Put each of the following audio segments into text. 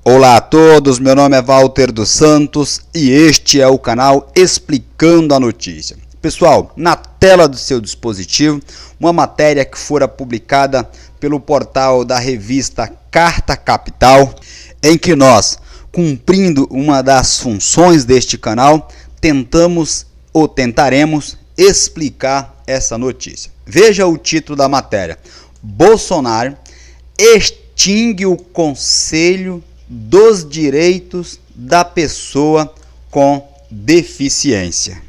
Olá a todos, meu nome é Walter dos Santos e este é o canal Explicando a Notícia. Pessoal, na tela do seu dispositivo, uma matéria que fora publicada pelo portal da revista Carta Capital, em que nós, cumprindo uma das funções deste canal, tentaremos explicar essa notícia. Veja o título da matéria: Bolsonaro extingue o Conselho dos Direitos da Pessoa com Deficiência.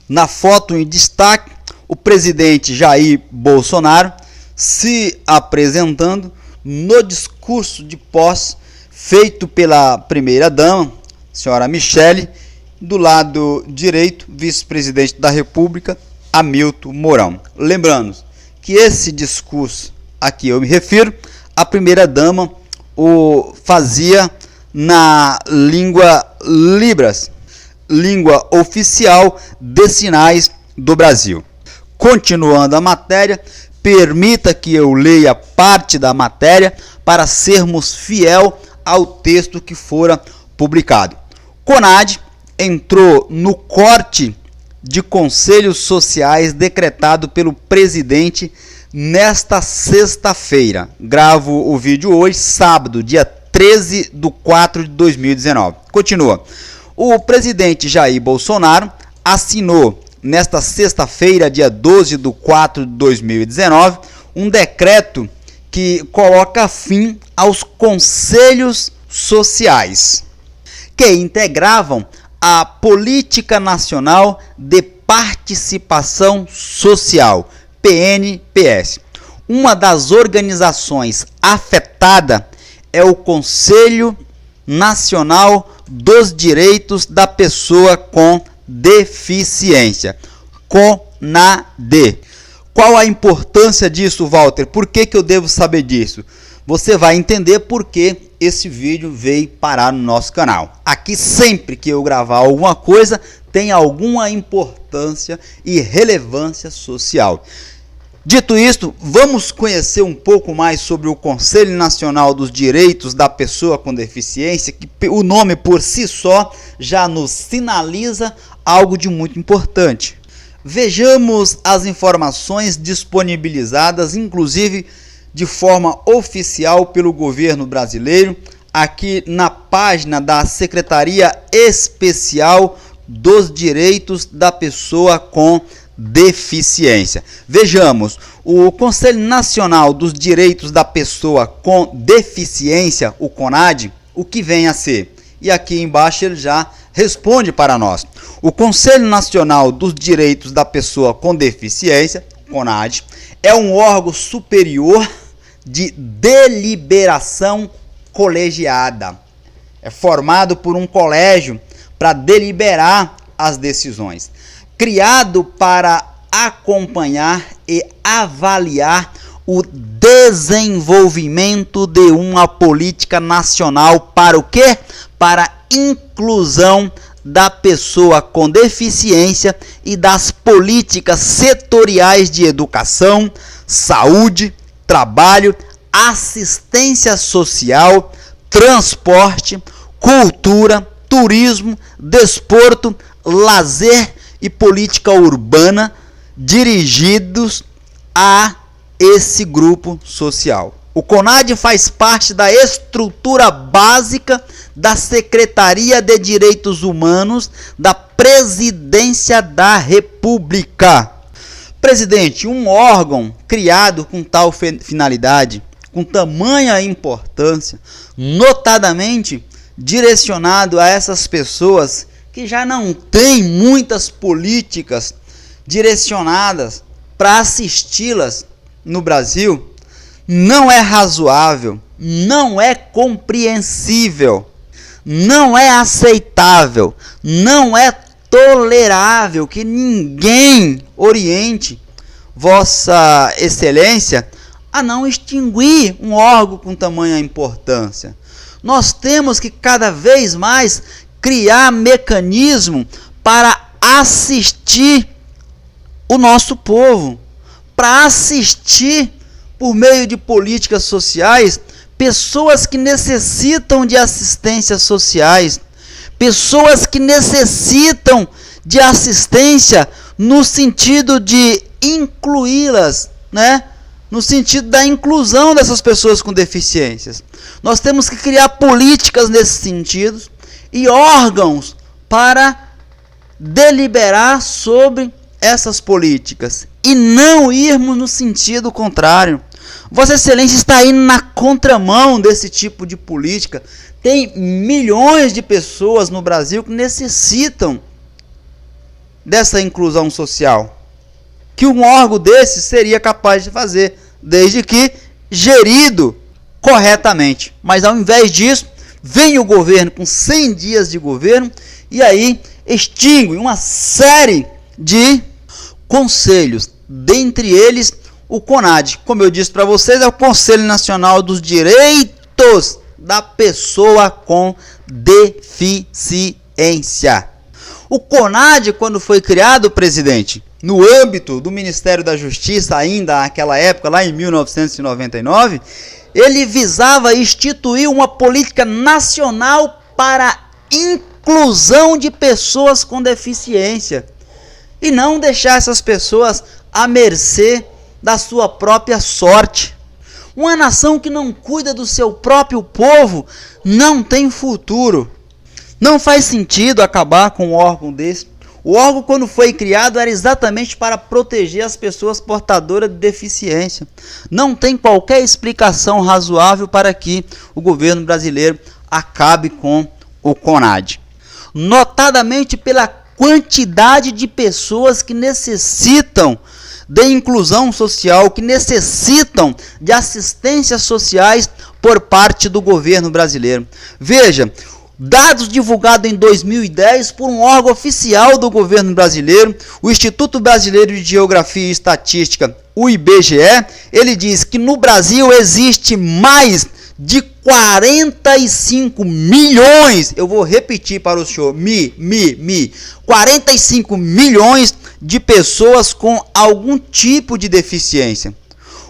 Na foto em destaque, o presidente Jair Bolsonaro se apresentando no discurso de posse feito pela primeira-dama, senhora Michele, do lado direito, vice-presidente da República, Hamilton Mourão. Lembrando que esse discurso a que eu me refiro, a primeira-dama o fazia na língua Libras, língua oficial de sinais do Brasil. Continuando a matéria, permita que eu leia parte da matéria para sermos fiel ao texto que fora publicado. CONAD entrou no corte de conselhos sociais decretado pelo presidente nesta sexta-feira. Gravo o vídeo hoje, sábado, dia 13/4/2019. Continua. O presidente Jair Bolsonaro assinou nesta sexta-feira, dia 12/4/2019, um decreto que coloca fim aos conselhos sociais que integravam a Política Nacional de Participação Social, PNPS. Uma das organizações afetada é o Conselho Nacional dos Direitos da Pessoa com Deficiência, CONADE. Qual a importância disso, Walter? Por que eu devo saber disso? Você vai entender por que esse vídeo veio parar no nosso canal. Aqui, sempre que eu gravar alguma coisa, tem alguma importância e relevância social. Dito isto, vamos conhecer um pouco mais sobre o Conselho Nacional dos Direitos da Pessoa com Deficiência, que o nome por si só já nos sinaliza algo de muito importante. Vejamos as informações disponibilizadas, inclusive de forma oficial pelo governo brasileiro, aqui na página da Secretaria Especial dos Direitos da Pessoa com Deficiência. Vejamos, o Conselho Nacional dos Direitos da Pessoa com Deficiência, o CONAD, o que vem a ser? E aqui embaixo ele já responde para nós. O Conselho Nacional dos Direitos da Pessoa com Deficiência, CONAD, é um órgão superior de deliberação colegiada. É formado por um colégio para deliberar as decisões, criado para acompanhar e avaliar o desenvolvimento de uma política nacional para o quê? Para a inclusão da pessoa com deficiência e das políticas setoriais de educação, saúde, trabalho, assistência social, transporte, cultura, turismo, desporto, lazer e política urbana dirigidos a esse grupo social. O CONAD faz parte da estrutura básica da Secretaria de Direitos Humanos da Presidência da República. Presidente, um órgão criado com tal finalidade, com tamanha importância, notadamente direcionado a essas pessoas que já não têm muitas políticas direcionadas para assisti-las no Brasil, não é razoável, não é compreensível, não é aceitável, não é tolerável que ninguém oriente Vossa Excelência a não extinguir um órgão com tamanha importância. Nós temos que cada vez mais criar mecanismo para assistir o nosso povo, para assistir por meio de políticas sociais pessoas que necessitam de assistências sociais, pessoas que necessitam de assistência no sentido de incluí-las, né? No sentido da inclusão dessas pessoas com deficiências. Nós temos que criar políticas nesse sentido e órgãos para deliberar sobre essas políticas e não irmos no sentido contrário. Vossa Excelência está indo na contramão desse tipo de política. Tem milhões de pessoas no Brasil que necessitam dessa inclusão social, que um órgão desse seria capaz de fazer, desde que gerido corretamente. Mas ao invés disso, vem o governo com 100 dias de governo e aí extingue uma série de conselhos, dentre eles o CONAD. Como eu disse para vocês, é o Conselho Nacional dos Direitos da Pessoa com Deficiência. O CONAD, quando foi criado, presidente, no âmbito do Ministério da Justiça, ainda naquela época, lá em 1999, ele visava instituir uma política nacional para a inclusão de pessoas com deficiência e não deixar essas pessoas à mercê da sua própria sorte. Uma nação que não cuida do seu próprio povo não tem futuro. Não faz sentido acabar com um órgão desse. O órgão, quando foi criado, era exatamente para proteger as pessoas portadoras de deficiência. Não tem qualquer explicação razoável para que o governo brasileiro acabe com o CONAD. Notadamente pela quantidade de pessoas que necessitam de inclusão social, que necessitam de assistências sociais por parte do governo brasileiro. Veja, dados divulgados em 2010 por um órgão oficial do governo brasileiro, o Instituto Brasileiro de Geografia e Estatística, o IBGE, ele diz que no Brasil existe mais de 45 milhões, eu vou repetir para o senhor, 45 milhões de pessoas com algum tipo de deficiência,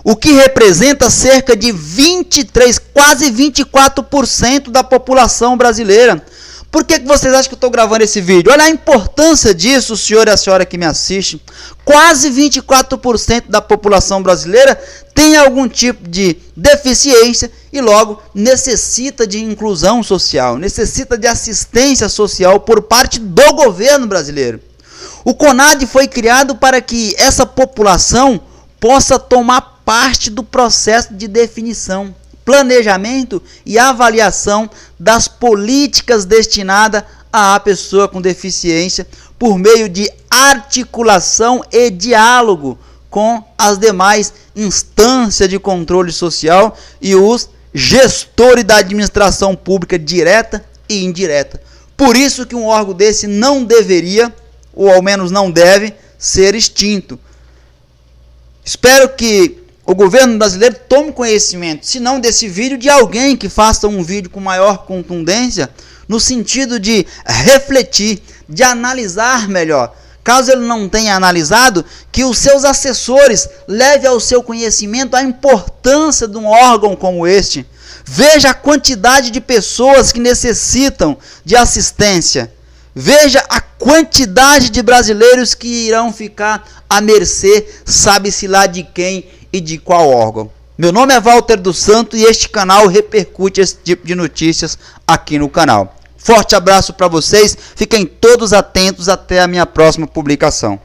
o que representa cerca de 23, quase 24% da população brasileira. Por que vocês acham que eu estou gravando esse vídeo? Olha a importância disso, o senhor e a senhora que me assistem. Quase 24% da população brasileira tem algum tipo de deficiência e logo necessita de inclusão social, necessita de assistência social por parte do governo brasileiro. O CONAD foi criado para que essa população possa tomar parte do processo de definição, planejamento e avaliação das políticas destinadas à pessoa com deficiência por meio de articulação e diálogo com as demais instâncias de controle social e os gestores da administração pública direta e indireta. Por isso que um órgão desse não deveria, ou ao menos não deve, ser extinto. Espero que o governo brasileiro tome conhecimento, se não desse vídeo, de alguém que faça um vídeo com maior contundência, no sentido de refletir, de analisar melhor. Caso ele não tenha analisado, que os seus assessores levem ao seu conhecimento a importância de um órgão como este. Veja a quantidade de pessoas que necessitam de assistência. Veja a quantidade de brasileiros que irão ficar à mercê, sabe-se lá de quem e de qual órgão. Meu nome é Walter dos Santos e este canal repercute esse tipo de notícias aqui no canal. Forte abraço para vocês, fiquem todos atentos até a minha próxima publicação.